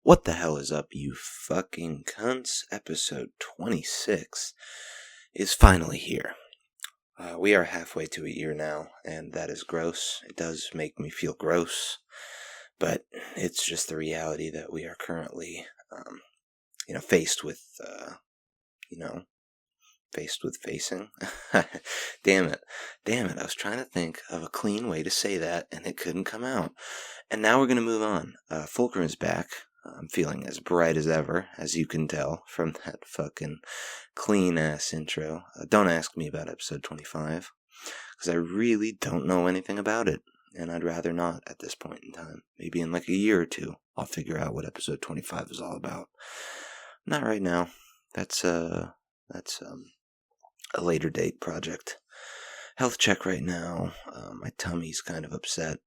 What the hell is up, you fucking cunts? Episode 26 is finally here. We are halfway to a year now, and that is gross. It does make me feel gross, but it's just the reality that we are currently, faced with, facing. Damn it. I was trying to think of a clean way to say that, and it couldn't come out. And now we're going to move on. Fulcrum is back. I'm feeling as bright as ever, as you can tell from that fucking clean-ass intro. Don't ask me about episode 25, because I really don't know anything about it, and I'd rather not at this point in time. Maybe in like a year or two, I'll figure out what episode 25 is all about. Not right now. That's a later date project. Health check right now. My tummy's kind of upset,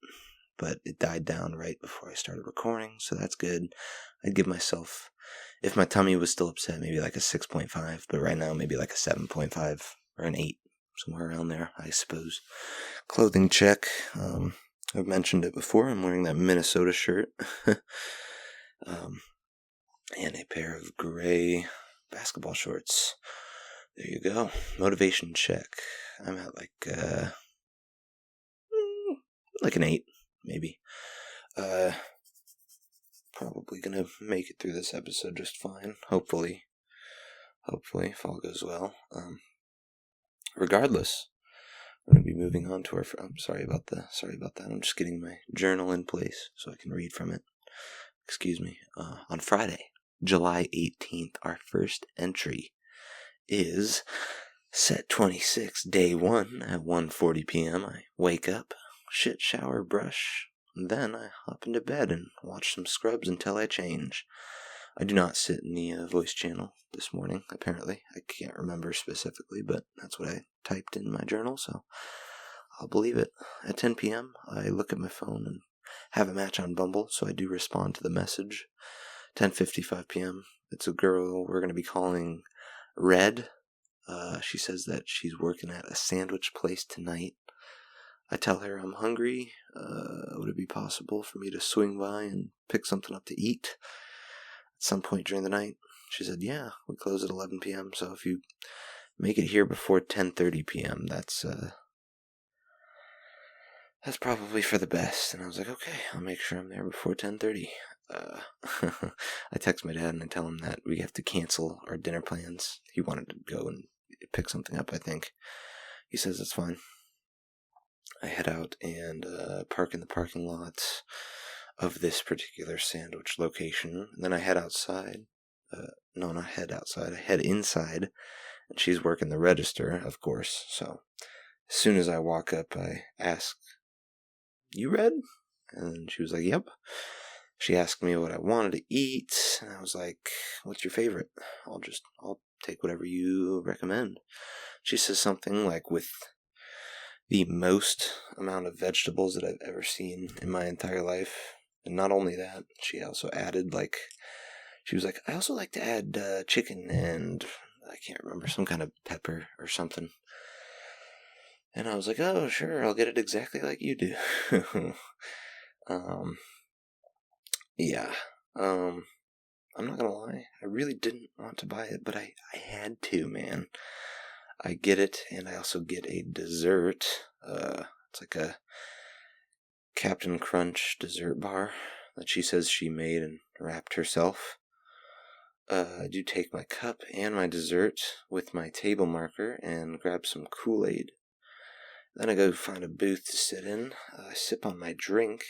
but it died down right before I started recording, so that's good. I'd give myself, if my tummy was still upset, maybe like a 6.5, but right now maybe like a 7.5 or an 8, somewhere around there, I suppose. Clothing check. I've mentioned it before. I'm wearing that Minnesota shirt. And a pair of gray basketball shorts. There you go. Motivation check. I'm at like an 8, maybe. Probably gonna make it through this episode just fine. Hopefully, if all goes well. Regardless, we're gonna be moving on to our. I'm sorry about that. I'm just getting my journal in place so I can read from it. Excuse me. On Friday, July 18th, our first entry is set 26, day 1 at 1:40 p.m. I wake up, shit, shower, brush, and then I hop into bed and watch some Scrubs until I change. I do not sit in the voice channel this morning, apparently. I can't remember specifically, but that's what I typed in my journal, so I'll believe it. At 10 p.m., I look at my phone and have a match on Bumble, so I do respond to the message. 10:55 p.m., it's a girl we're going to be calling Red. She says that she's working at a sandwich place tonight. I tell her I'm hungry. Would it be possible for me to swing by and pick something up to eat at some point during the night? She said, yeah, we close at 11 p.m., so if you make it here before 10:30 p.m., that's probably for the best. And I was like, okay, I'll make sure I'm there before 10:30. I text my dad and I tell him that we have to cancel our dinner plans. He wanted to go and pick something up, I think. He says that's fine. I head out and park in the parking lot of this particular sandwich location. And then I head outside. No, not head outside. I head inside. And she's working the register, of course. So as soon as I walk up, I ask, you Red? And she was like, yep. She asked me what I wanted to eat. And I was like, what's your favorite? I'll take whatever you recommend. She says something like, with the most amount of vegetables that I've ever seen in my entire life. And not only that, she also added, she was like, I also like to add chicken and, I can't remember, some kind of pepper or something. And I was like, oh, sure, I'll get it exactly like you do. Yeah. I'm not gonna lie, I really didn't want to buy it, but I had to, man. I get it, and I also get a dessert. It's like a Captain Crunch dessert bar that she says she made and wrapped herself. I do take my cup and my dessert with my table marker and grab some Kool-Aid. Then I go find a booth to sit in. I sip on my drink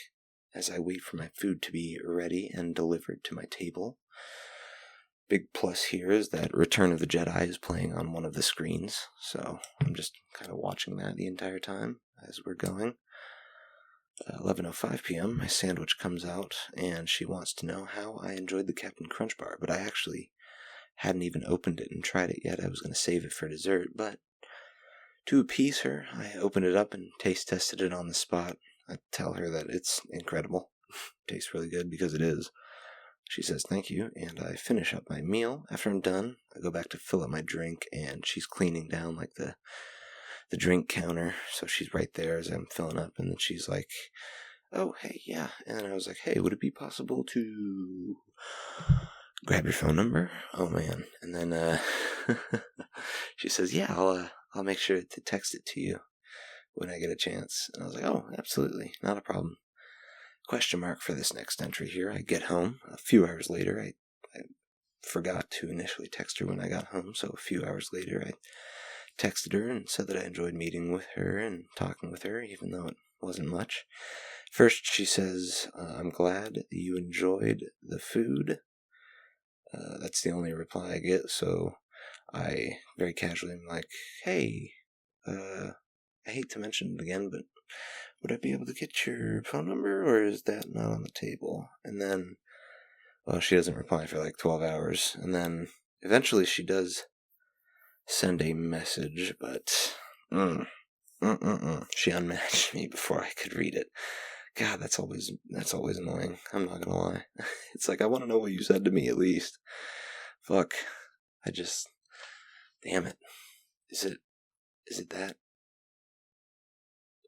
as I wait for my food to be ready and delivered to my table. Big plus here is that Return of the Jedi is playing on one of the screens, so I'm just kind of watching that the entire time as we're going. 11:05 p.m., my sandwich comes out, and she wants to know how I enjoyed the Captain Crunch bar, but I actually hadn't even opened it and tried it yet. I was going to save it for dessert, but to appease her, I opened it up and taste tested it on the spot. I tell her that it's incredible. Tastes really good, because it is. She says thank you, and I finish up my meal. After I'm done, I go back to fill up my drink, and she's cleaning down the drink counter, so she's right there as I'm filling up, and then she's like, oh, hey, yeah. And then I was like, hey, would it be possible to grab your phone number? Oh, man. And then she says, yeah, I'll make sure to text it to you when I get a chance. And I was like, oh, absolutely, not a problem. Question mark for this next entry here. I get home a few hours later. I forgot to initially text her when I got home, so a few hours later I texted her and said that I enjoyed meeting with her and talking with her, even though it wasn't much. First, she says, I'm glad you enjoyed the food. That's the only reply I get, so I very casually am like, hey, I hate to mention it again, but would I be able to get your phone number, or is that not on the table? And then, well, she doesn't reply for like 12 hours, and then eventually she does send a message, but she unmatched me before I could read it. God, that's always annoying. I'm not gonna lie. It's like, I want to know what you said to me at least. Fuck. Damn it. Is it that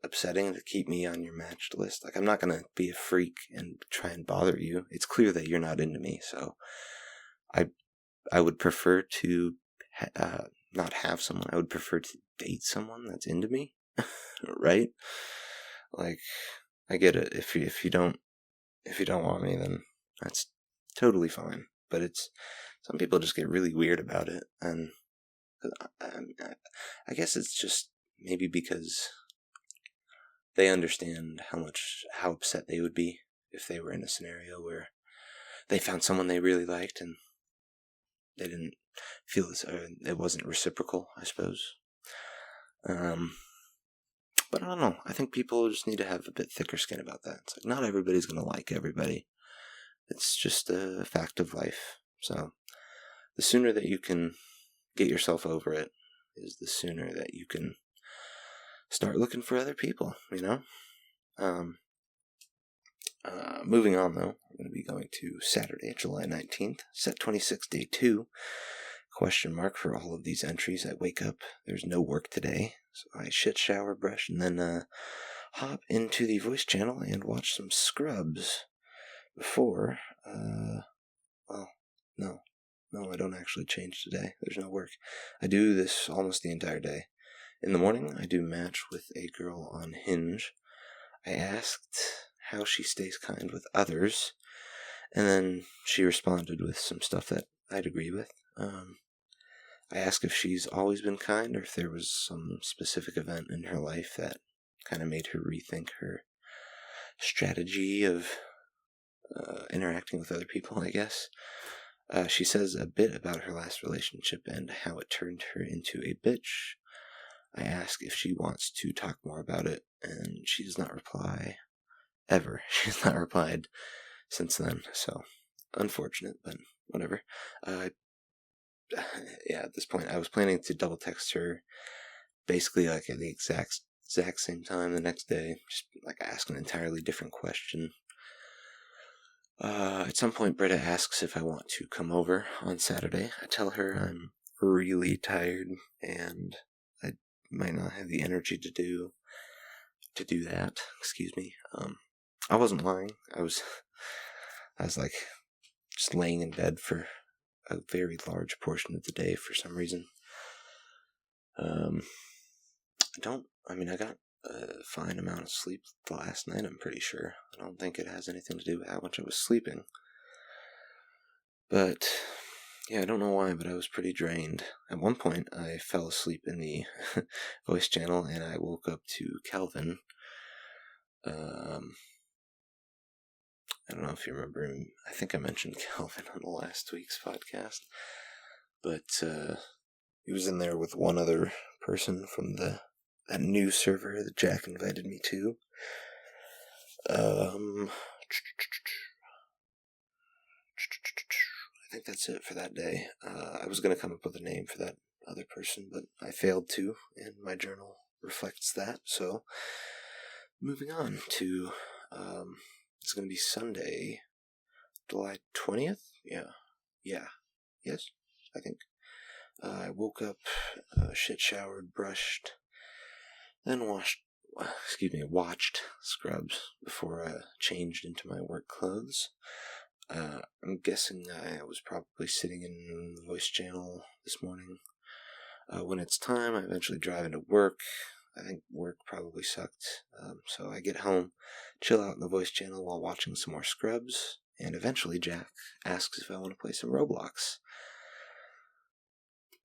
upsetting to keep me on your matched list? Like, I'm not gonna be a freak and try and bother you. It's clear that you're not into me, so I would prefer to not have someone. I would prefer to date someone that's into me, right? Like, I get it. If you don't want me, then that's totally fine. But some people just get really weird about it, and I guess it's just maybe because they understand how upset they would be if they were in a scenario where they found someone they really liked and they didn't feel this, or it wasn't reciprocal, I suppose. But I don't know. I think people just need to have a bit thicker skin about that. It's like, not everybody's going to like everybody. It's just a fact of life. So the sooner that you can get yourself over it is the sooner that you can start looking for other people, you know? Moving on, though, we're going to be going to Saturday, July 19th, set 26, day 2. Question mark for all of these entries. I wake up, there's no work today, so I shit, shower, brush, and then hop into the voice channel and watch some Scrubs before, no, I don't actually change today. There's no work. I do this almost the entire day. In the morning, I do match with a girl on Hinge. I asked how she stays kind with others, and then she responded with some stuff that I'd agree with. I asked if she's always been kind, or if there was some specific event in her life that kind of made her rethink her strategy of interacting with other people, I guess. She says a bit about her last relationship and how it turned her into a bitch. I ask if she wants to talk more about it, and she does not reply ever. She's not replied since then, so unfortunate, but whatever. Yeah, at this point, I was planning to double text her basically like at the exact same time the next day, just like ask an entirely different question. At some point, Britta asks if I want to come over on Saturday. I tell her I'm really tired and I might not have the energy to do that. Excuse me. I wasn't lying. I was like just laying in bed for a very large portion of the day for some reason. I got a fine amount of sleep last night, I'm pretty sure. I don't think it has anything to do with how much I was sleeping. But, yeah, I don't know why, but I was pretty drained. At one point, I fell asleep in the voice channel, and I woke up to Calvin. I don't know if you remember him. I think I mentioned Calvin on the last week's podcast. But he was in there with one other person from that new server that Jack invited me to. I think that's it for that day. I was going to come up with a name for that other person, but I failed to, and my journal reflects that. So, moving on to, it's going to be Sunday, July 20th? Yeah. Yes, I think. I woke up, shit showered, brushed, then washed watched Scrubs before I changed into my work clothes. I'm guessing I was probably sitting in the voice channel this morning. When it's time, I eventually drive into work. I think work probably sucked. So I get home, chill out in the voice channel while watching some more Scrubs, and eventually Jack asks if I want to play some Roblox.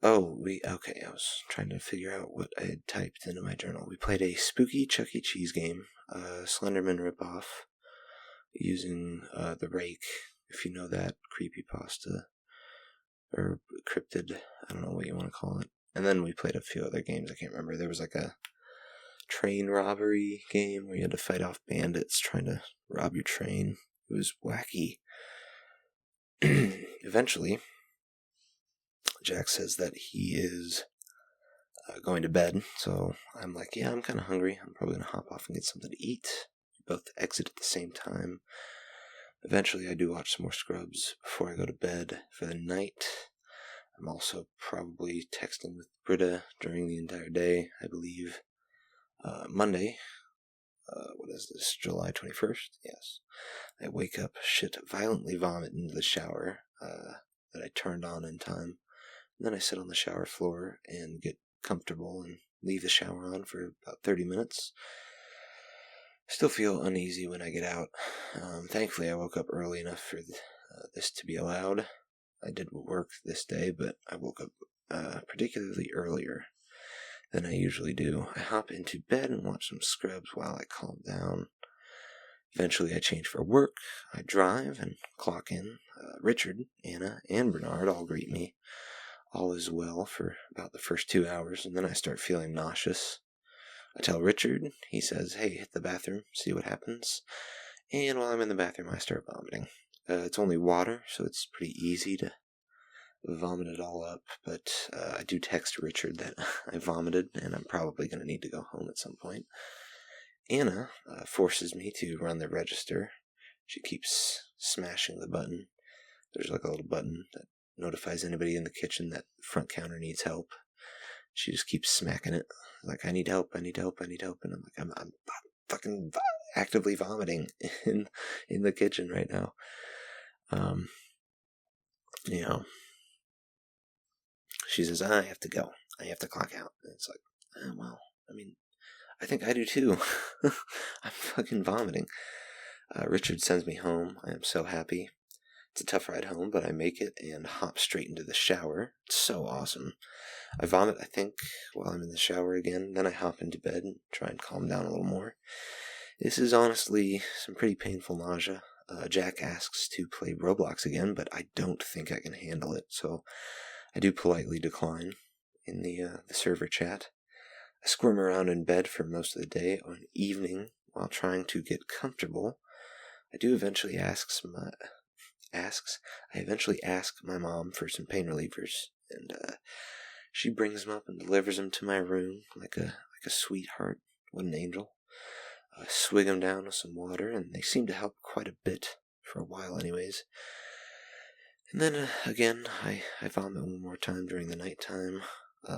Okay, I was trying to figure out what I had typed into my journal. We played a spooky Chuck E. Cheese game, Slenderman ripoff, using the Rake, if you know that creepypasta, or cryptid, I don't know what you want to call it. And then we played a few other games, I can't remember. There was like a train robbery game where you had to fight off bandits trying to rob your train. It was wacky. Eventually, Jack says that he is going to bed, so I'm like, yeah, I'm kind of hungry. I'm probably going to hop off and get something to eat. We both exit at the same time. Eventually, I do watch some more Scrubs before I go to bed for the night. I'm also probably texting with Britta during the entire day, I believe. Monday, what is this, July 21st? Yes. I wake up, violently vomit into the shower that I turned on in time. And then I sit on the shower floor and get comfortable and leave the shower on for about 30 minutes. Still feel uneasy when I get out. Thankfully, I woke up early enough for this to be allowed. I did work this day, but I woke up particularly earlier than I usually do. I hop into bed and watch some Scrubs while I calm down. Eventually, I change for work. I drive and clock in. Richard, Anna, and Bernard all greet me. All is well for about the first 2 hours, and then I start feeling nauseous. I tell Richard. He says, hey, hit the bathroom, see what happens. And while I'm in the bathroom, I start vomiting. It's only water, so it's pretty easy to vomit it all up, but I do text Richard that I vomited, and I'm probably going to need to go home at some point. Anna forces me to run the register. She keeps smashing the button. There's like a little button that notifies anybody in the kitchen that the front counter needs help. She just keeps smacking it. Like, I need help, I need help, I need help. And I'm like, I'm fucking actively vomiting in the kitchen right now. You know, she says, I have to go. I have to clock out. And it's like, well, I mean, I think I do too. I'm fucking vomiting. Richard sends me home. I am so happy. It's a tough ride home, but I make it and hop straight into the shower. It's so awesome. I vomit, I think, while I'm in the shower again. Then I hop into bed and try and calm down a little more. This is honestly some pretty painful nausea. Jack asks to play Roblox again, but I don't think I can handle it, so I do politely decline in the server chat. I squirm around in bed for most of the day. On evening, while trying to get comfortable, I do eventually ask my mom for some pain relievers, and she brings them up and delivers them to my room like a sweetheart. What an angel. I swig them down with some water, and they seem to help quite a bit, for a while anyways. And then, again, I vomit one more time during the nighttime.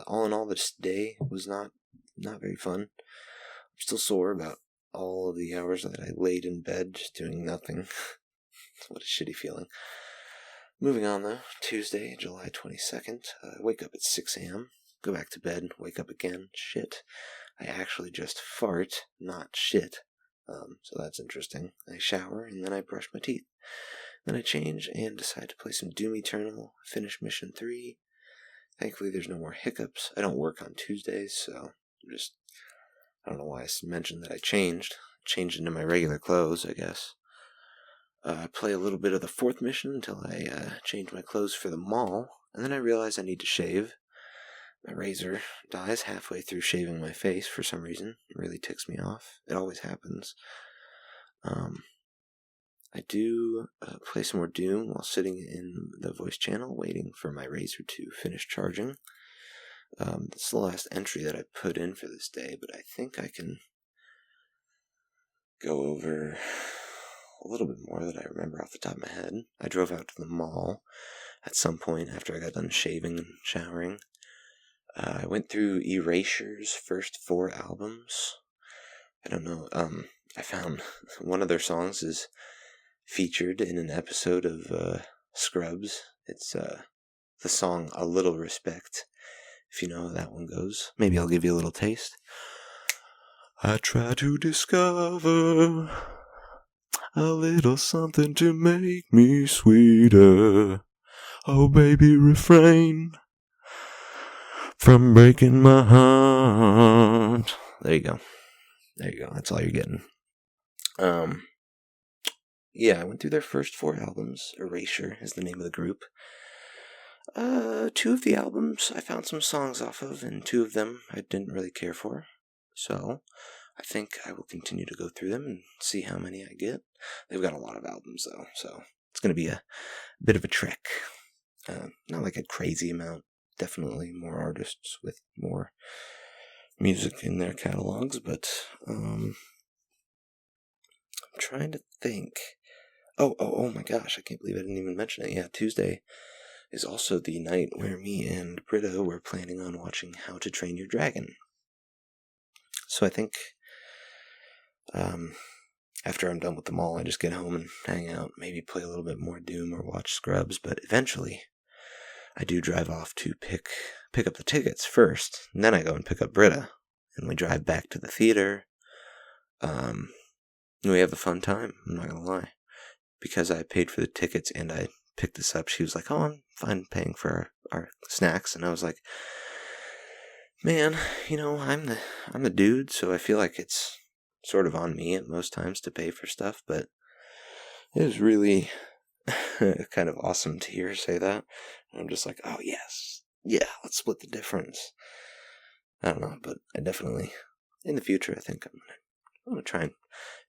All in all, this day was not very fun. I'm still sore about all of the hours that I laid in bed just doing nothing. What a shitty feeling. Moving on, though, Tuesday, July 22nd, I wake up at 6 a.m., go back to bed, wake up again, shit. I actually just fart, not shit. So that's interesting. I shower, and then I brush my teeth. Then I change and decide to play some Doom Eternal, finish Mission 3. Thankfully, there's no more hiccups. I don't work on Tuesdays, so I don't know why I mentioned that I changed into my regular clothes, I guess. I play a little bit of the fourth mission until I change my clothes for the mall, and then I realize I need to shave. My razor dies halfway through shaving my face for some reason. It really ticks me off. It always happens. I do play some more Doom while sitting in the voice channel waiting for my razor to finish charging. That's the last entry that I put in for this day, but I think I can go over a little bit more that I remember off the top of my head. I drove out to the mall at some point after I got done shaving and showering. I went through Erasure's first 4 albums. I don't know. I found one of their songs is featured in an episode of Scrubs. It's the song "A Little Respect." If you know how that one goes, maybe I'll give you a little taste. I try to discover a little something to make me sweeter. Oh, baby, refrain from breaking my heart. There you go. That's all you're getting. Yeah, I went through their first 4 albums. Erasure is the name of the group. 2 of the albums I found some songs off of, and 2 of them I didn't really care for. So, I think I will continue to go through them and see how many I get. They've got a lot of albums, though, so it's going to be a bit of a trek. Not like a crazy amount. Definitely more artists with more music in their catalogs, but I'm trying to think. Oh my gosh, I can't believe I didn't even mention it. Yeah, Tuesday is also the night where me and Britta were planning on watching How to Train Your Dragon. So I think after I'm done with them all, I just get home and hang out, maybe play a little bit more Doom or watch Scrubs, but eventually I do drive off to pick up the tickets first, and then I go and pick up Britta, and we drive back to the theater. We have a fun time, I'm not gonna lie. Because I paid for the tickets and I picked this up, she was like, "Oh, I'm fine paying for our snacks," and I was like, "Man, I'm the dude, so I feel like it's sort of on me at most times to pay for stuff," but it was really kind of awesome to hear her say that. And I'm just like, "Oh, yes. Yeah, let's split the difference." I don't know, but I definitely, in the future, I think I'm gonna try and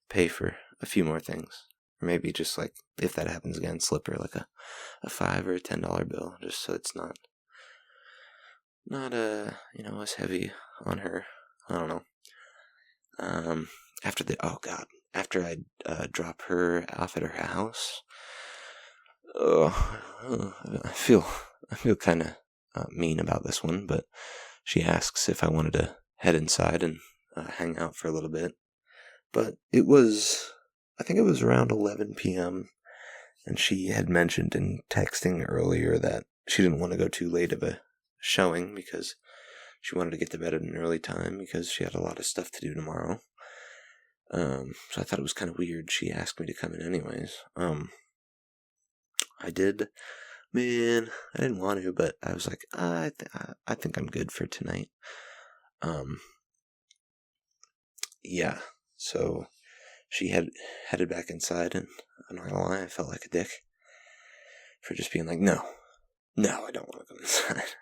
pay for a few more things. Or maybe just like, if that happens again, slip her like a $5 or a $10 bill, just so it's not as heavy on her. I don't know. After I drop her off at her house, I feel kind of mean about this one, but she asks if I wanted to head inside and hang out for a little bit. But I think it was around 11 p.m., and she had mentioned in texting earlier that she didn't want to go too late of a showing because she wanted to get to bed at an early time because she had a lot of stuff to do tomorrow. So I thought it was kind of weird. She asked me to come in anyways. I did. Man, I didn't want to, but I was like, I think I'm good for tonight. Yeah, so she headed back inside, and I'm not gonna lie, I felt like a dick for just being like, no, I don't want to go inside.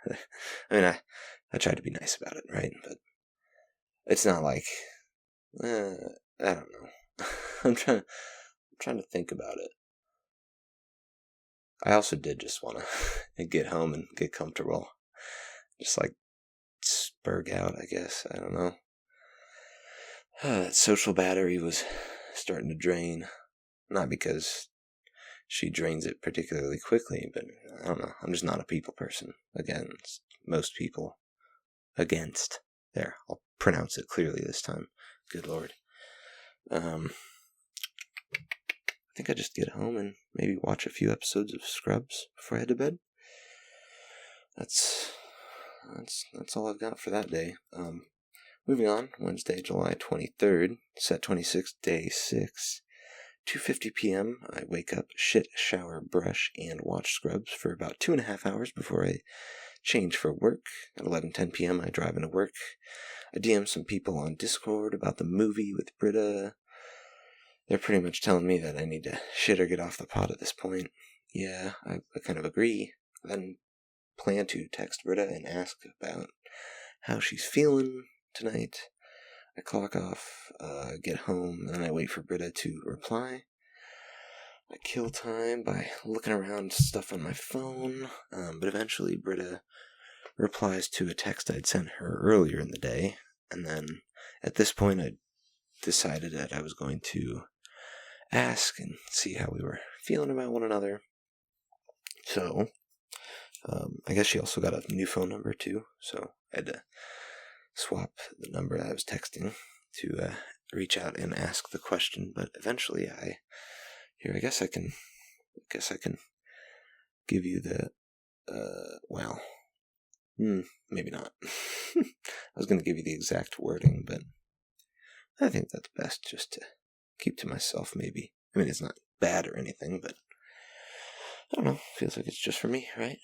I mean, I tried to be nice about it, right? But it's not like, I don't know. I'm trying to think about it. I also did just want to get home and get comfortable. Just like spurg out, I guess. I don't know. That social battery was starting to drain. Not because she drains it particularly quickly, but I don't know. I'm just not a people person. Against most people. Against. There, I'll pronounce it clearly this time. Good Lord. I think I just get home and maybe watch a few episodes of Scrubs before I head to bed. That's all I've got for that day. Moving on, Wednesday, July 23rd, set 26, day 6, 2:50 p.m. I wake up, shit, shower, brush, and watch Scrubs for about 2.5 hours before I change for work. At 11:10 p.m. I drive into work. I DM some people on Discord about the movie with Britta. They're pretty much telling me that I need to shit or get off the pot at this point. Yeah, I kind of agree. I then plan to text Britta and ask about how she's feeling tonight. I clock off, get home, and then I wait for Britta to reply. I kill time by looking around stuff on my phone, but eventually Britta replies to a text I'd sent her earlier in the day, and then at this point I decided that I was going to ask and see how we were feeling about one another. So, I guess she also got a new phone number too, so I had to swap the number I was texting to reach out and ask the question, but eventually I guess I can give you the, maybe not. I was going to give you the exact wording, but I think that's best just to keep to myself, maybe. I mean, it's not bad or anything, but I don't know. Feels like it's just for me, right?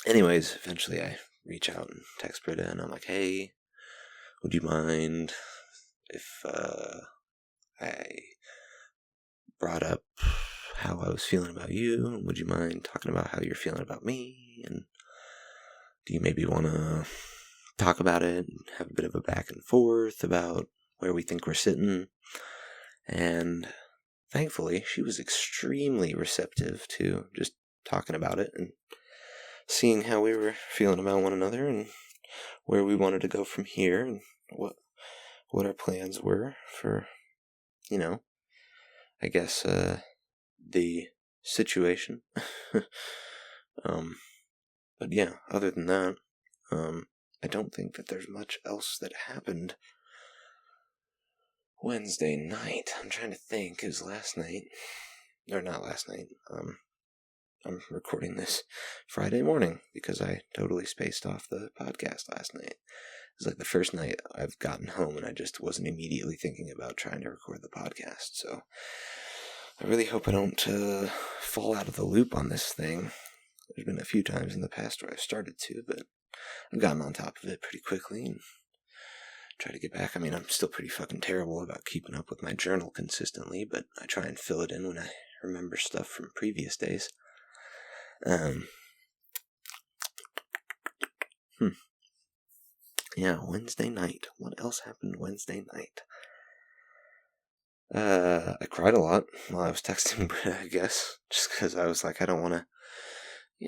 Anyways, eventually I reach out and text Britta, and I'm like, hey, would you mind if I brought up how I was feeling about you? Would you mind talking about how you're feeling about me? And do you maybe want to talk about it and have a bit of a back and forth about where we think we're sitting? And thankfully, she was extremely receptive to just talking about it and seeing how we were feeling about one another and where we wanted to go from here and what our plans were for, I guess, the situation. But yeah, other than that, I don't think that there's much else that happened Wednesday night. I'm trying to think. It was last night. Or not last night. I'm recording this Friday morning because I totally spaced off the podcast last night. It was like the first night I've gotten home and I just wasn't immediately thinking about trying to record the podcast. So I really hope I don't fall out of the loop on this thing. There's been a few times in the past where I've started to, but I've gotten on top of it pretty quickly and try to get back. I mean, I'm still pretty fucking terrible about keeping up with my journal consistently, but I try and fill it in when I remember stuff from previous days. Yeah, Wednesday night. What else happened Wednesday night? I cried a lot while I was texting Britta, I guess, just because I was like, I don't want to,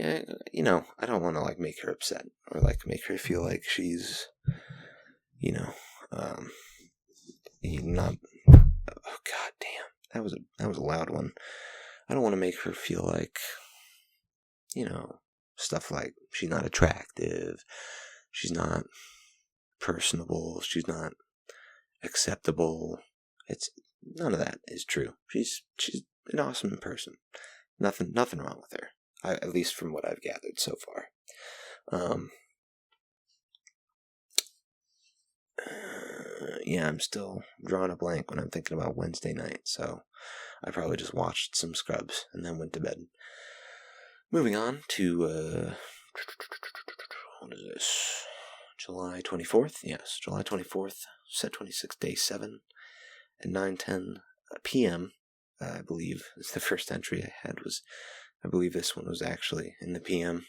I don't want to, like, make her upset, or, like, make her feel like she's, not, oh, god damn, that was a loud one. I don't want to make her feel like, stuff like she's not attractive, she's not personable, she's not acceptable. It's none of that is true. She's an awesome person. Nothing wrong with her. At least from what I've gathered so far. Yeah, I'm still drawing a blank when I'm thinking about Wednesday night, so I probably just watched some Scrubs and then went to bed. Moving on to, what is this? July 24th? Yes, July 24th, set 26, day 7, at 9:10 p.m., I believe, is the first entry I had was, I believe this one was actually in the p.m.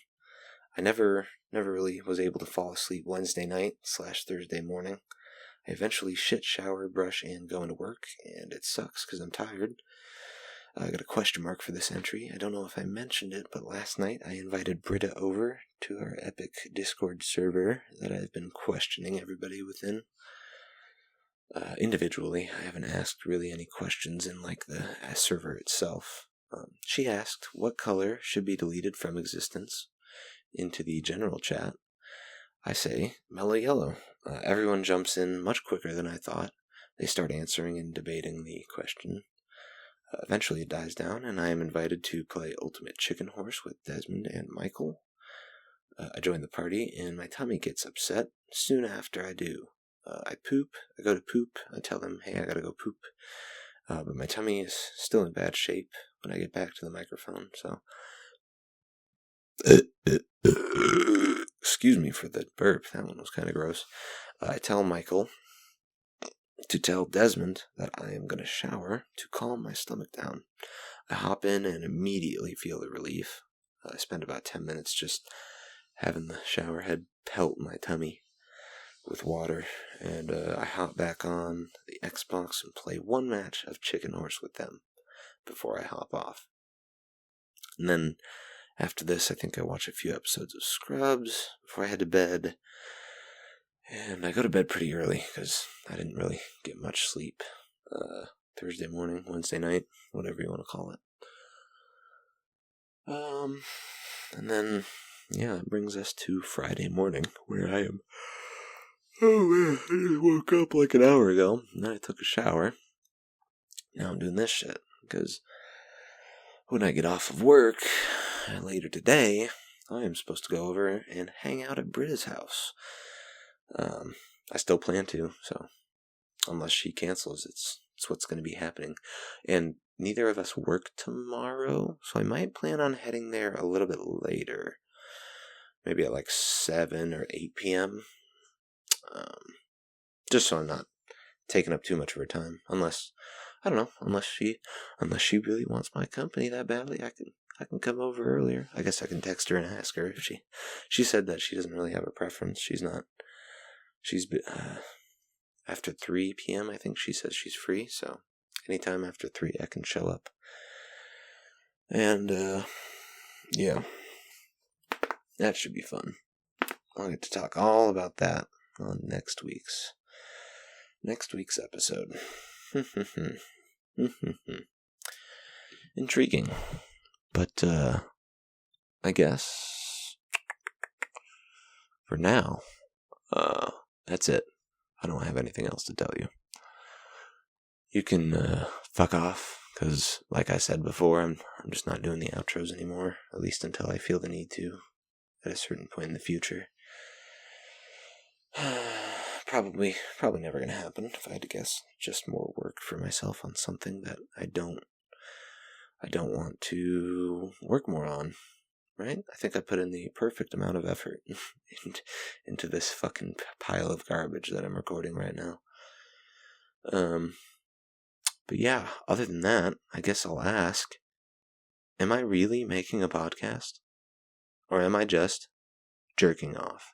I never really was able to fall asleep Wednesday night / Thursday morning. I eventually shit, shower, brush, and go into work, and it sucks because I'm tired. I got a question mark for this entry. I don't know if I mentioned it, but last night I invited Britta over to our epic Discord server that I've been questioning everybody within. Individually, I haven't asked really any questions in, like, the server itself. She asked what color should be deleted from existence into the general chat. I say mellow yellow. Everyone jumps in much quicker than I thought. They start answering and debating the question. Eventually it dies down, and I am invited to play Ultimate Chicken Horse with Desmond and Michael. I join the party, and my tummy gets upset soon after I do. I go to poop, I tell them, hey, I gotta go poop. But my tummy is still in bad shape when I get back to the microphone, so... Excuse me for the burp, that one was kind of gross. I tell Michael to tell Desmond that I am going to shower to calm my stomach down. I hop in and immediately feel the relief. I spend about 10 minutes just having the shower head pelt my tummy with water, and I hop back on the Xbox and play one match of Chicken Horse with them before I hop off. And then after this, I think I watch a few episodes of Scrubs before I head to bed. And I go to bed pretty early because I didn't really get much sleep Thursday morning, Wednesday night, whatever you want to call it. And then, yeah, it brings us to Friday morning, where I am Oh man, I just woke up like an hour ago. Then I took a shower. Now I'm doing this shit. Because when I get off of work later today, I am supposed to go over and hang out at Britta's house. I still plan to, so unless she cancels, it's what's going to be happening. And neither of us work tomorrow, so I might plan on heading there a little bit later. Maybe at like 7 or 8 p.m. Just so I'm not taking up too much of her time. Unless, I don't know, unless she really wants my company that badly, I can come over earlier. I guess I can text her and ask her if she said that she doesn't really have a preference. She's after 3 p.m. I think she says she's free, so anytime after 3 I can show up. And yeah, that should be fun. I'll get to talk all about that on next week's episode. Intriguing. But I guess for now, that's it. I don't have anything else to tell you. You can fuck off, because like I said before, I'm just not doing the outros anymore, at least until I feel the need to at a certain point in the future. Probably never gonna happen, if I had to guess. Just more work for myself on something that I don't want to work more on, right? I think I put in the perfect amount of effort into this fucking pile of garbage that I'm recording right now. But yeah, other than that, I guess I'll ask, am I really making a podcast? Or am I just jerking off?